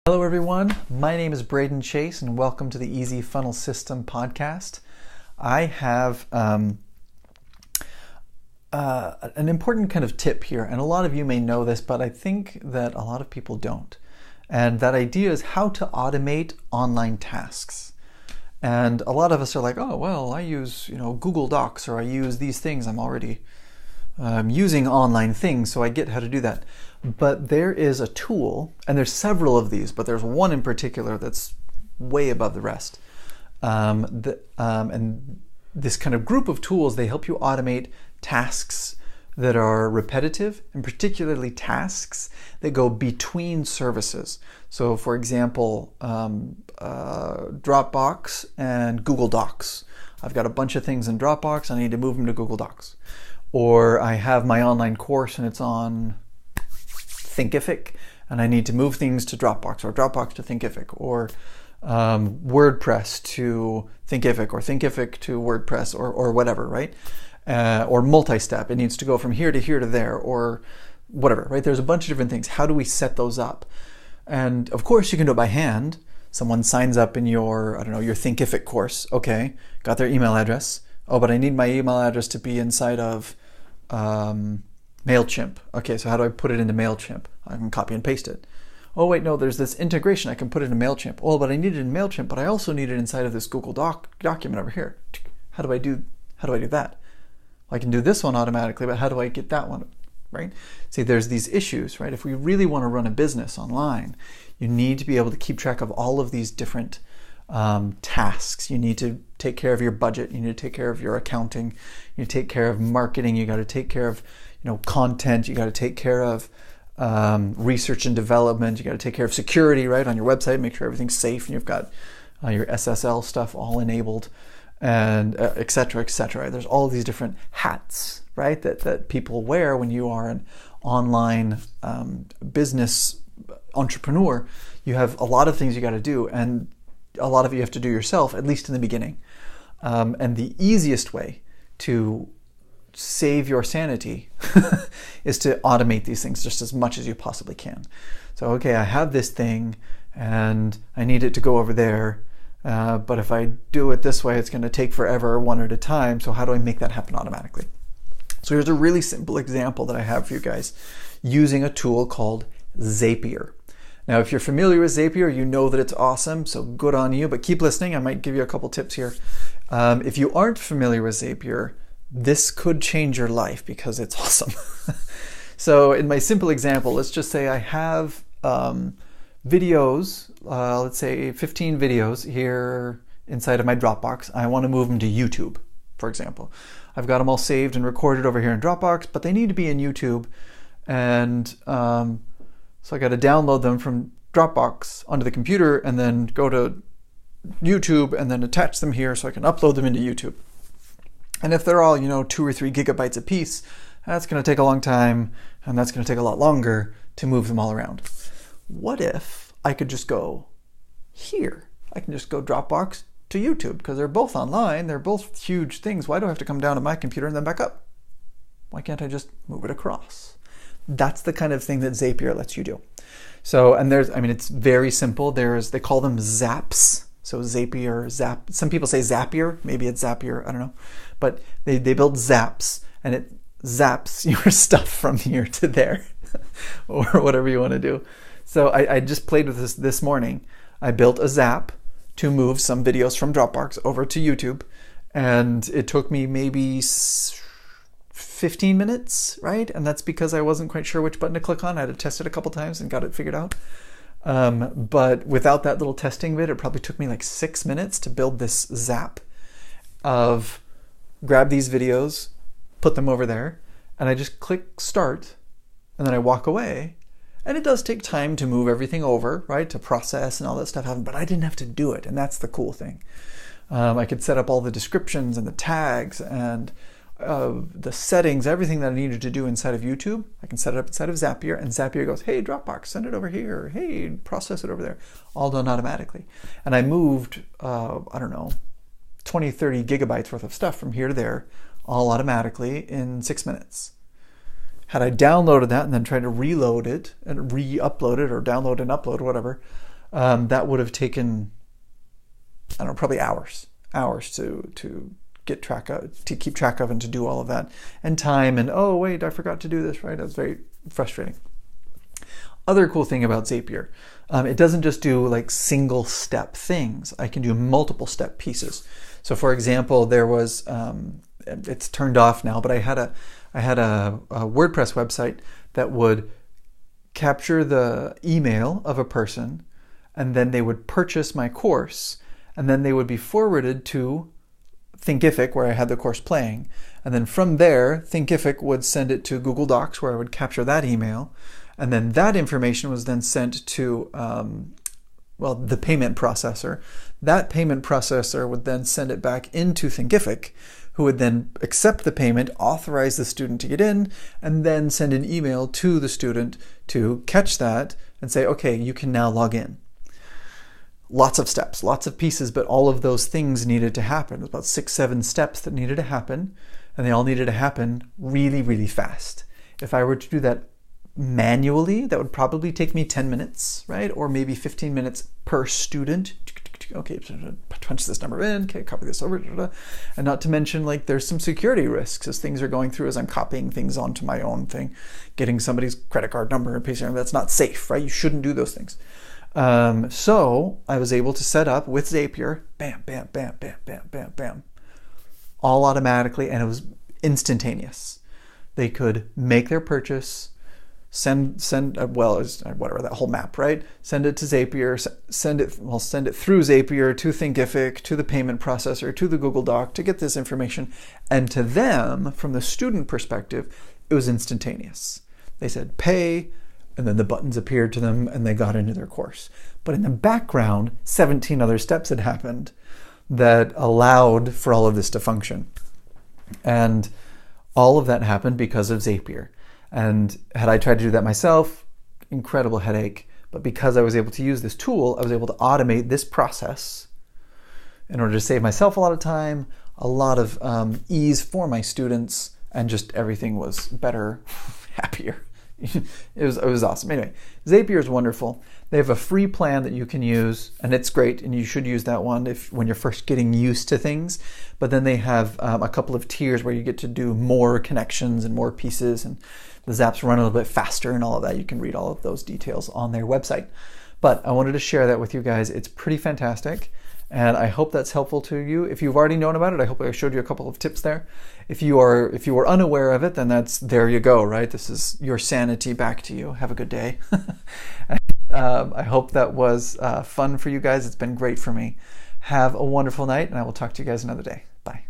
Hello everyone, my name is Braden Chase and welcome to the Easy Funnel System podcast. I have an important kind of tip here, and a lot of you may know this, but I think that a lot of people don't. And that idea is how to automate online tasks. And a lot of us are like, oh, well, I use Google Docs, or I use these things. I'm already using online things, so I get how to do that. But there is a tool, and there's several of these, but there's one in particular that's way above the rest. And this kind of group of tools, they help you automate tasks that are repetitive, and particularly tasks that go between services. So for example, Dropbox and Google Docs. I've got a bunch of things in Dropbox, I need to move them to Google Docs. Or I have my online course and it's on Thinkific, and I need to move things to Dropbox, or Dropbox to Thinkific, or WordPress to Thinkific, or Thinkific to WordPress, or whatever, right? Or multi-step, it needs to go from here to there, or whatever, right? There's a bunch of different things. How do we set those up? And of course you can do it by hand. Someone signs up in your, your Thinkific course. Okay, got their email address. Oh, but I need my email address to be inside of MailChimp. Okay, so how do I put it into MailChimp? I can copy and paste it. Oh wait, no, there's this integration. I can put it in MailChimp. Oh, but I need it in MailChimp, but I also need it inside of this Google document over here. How do I do that? I can do this one automatically, but how do I get that one, right? See, there's these issues, right? If we really want to run a business online, you need to be able to keep track of all of these different tasks. You need to take care of your budget. You need to take care of your accounting. You need to take care of marketing. You got to take care of content. You got to take care of research and development. You got to take care of security, right, on your website. Make sure everything's safe and you've got your SSL stuff all enabled, and et cetera, et cetera. There's all these different hats, right, that people wear when you are an online business entrepreneur. You have a lot of things you got to do, and a lot of you have to do yourself, at least in the beginning. And the easiest way to save your sanity is to automate these things just as much as you possibly can. So, okay, I have this thing and I need it to go over there, but if I do it this way, it's going to take forever, one at a time. So how do I make that happen automatically? So here's a really simple example that I have for you guys using a tool called Zapier. Now, if you're familiar with Zapier, you know that it's awesome, so good on you, but keep listening. I might give you a couple tips here. If you aren't familiar with Zapier, this could change your life because it's awesome. So in my simple example, let's just say I have videos, let's say 15 videos here inside of my Dropbox. I want to move them to YouTube, for example. I've got them all saved and recorded over here in Dropbox, but they need to be in YouTube, and so I got to download them from Dropbox onto the computer and then go to YouTube and then attach them here so I can upload them into YouTube. And if they're all, 2 or 3 gigabytes a piece, that's going to take a long time, and that's going to take a lot longer to move them all around. What if I could just go here? I can just go Dropbox to YouTube, because they're both online, they're both huge things. Why do I have to come down to my computer and then back up? Why can't I just move it across? That's the kind of thing that Zapier lets you do. So, and it's very simple. They call them Zaps. So Zapier, Zap. Some people say Zapier. Maybe it's Zapier. I don't know. But they build Zaps, and it zaps your stuff from here to there, or whatever you want to do. So I just played with this morning. I built a Zap to move some videos from Dropbox over to YouTube, and it took me maybe 15 minutes, right? And that's because I wasn't quite sure which button to click on. I had to test it a couple times and got it figured out. But without that little testing bit, it probably took me like 6 minutes to build this Zap of grab these videos, put them over there, and I just click start, and then I walk away. And it does take time to move everything over, right? To process and all that stuff happen, but I didn't have to do it, and that's the cool thing. I could set up all the descriptions and the tags and the settings, everything that I needed to do inside of YouTube. I can set it up inside of Zapier, and Zapier goes, hey, Dropbox, send it over here. Hey, process it over there. All done automatically. And I moved, 20, 30 gigabytes worth of stuff from here to there, all automatically in 6 minutes. Had I downloaded that and then tried to reload it and re-upload it, or download and upload, whatever, that would have taken, I don't know, probably hours to get track of, to keep track of, and to do all of that, and time, and oh wait, I forgot to do this, right? That's very frustrating. Other cool thing about Zapier, it doesn't just do like single step things. I can do multiple step pieces. So for example, there was, it's turned off now, but I had a WordPress website that would capture the email of a person, and then they would purchase my course, and then they would be forwarded to Thinkific, where I had the course playing. And then from there, Thinkific would send it to Google Docs, where I would capture that email. And then that information was then sent to, the payment processor. That payment processor would then send it back into Thinkific, who would then accept the payment, authorize the student to get in, and then send an email to the student to catch that and say, okay, you can now log in. Lots of steps, lots of pieces, but all of those things needed to happen. It was about 6-7 steps that needed to happen, and they all needed to happen really, really fast. If I were to do that manually, that would probably take me 10 minutes, right? Or maybe 15 minutes per student. Okay, punch this number in, okay, copy this over, and not to mention, like, there's some security risks as things are going through, as I'm copying things onto my own thing, getting somebody's credit card number and pasting it. That's not safe, right? You shouldn't do those things. So I was able to set up with Zapier, bam, bam, bam, bam, bam, bam, bam, all automatically, and it was instantaneous. They could make their purchase, send whatever, that whole map, right? Send it to Zapier, send it through Zapier to Thinkific, to the payment processor, to the Google Doc to get this information. And to them, from the student perspective, it was instantaneous. They said pay, and then the buttons appeared to them and they got into their course. But in the background, 17 other steps had happened that allowed for all of this to function. And all of that happened because of Zapier. And had I tried to do that myself, incredible headache. But because I was able to use this tool, I was able to automate this process in order to save myself a lot of time, a lot of ease for my students, and just everything was better, happier. It was awesome. Anyway, Zapier is wonderful. They have a free plan that you can use, and it's great, and you should use that one when you're first getting used to things. But then they have a couple of tiers where you get to do more connections and more pieces, and the zaps run a little bit faster and all of that. You can read all of those details on their website. But I wanted to share that with you guys. It's pretty fantastic, and I hope that's helpful to you. If you've already known about it, I hope I showed you a couple of tips there. If you were unaware of it, then there you go, right? This is your sanity back to you. Have a good day. I hope that was fun for you guys. It's been great for me. Have a wonderful night, and I will talk to you guys another day. Bye.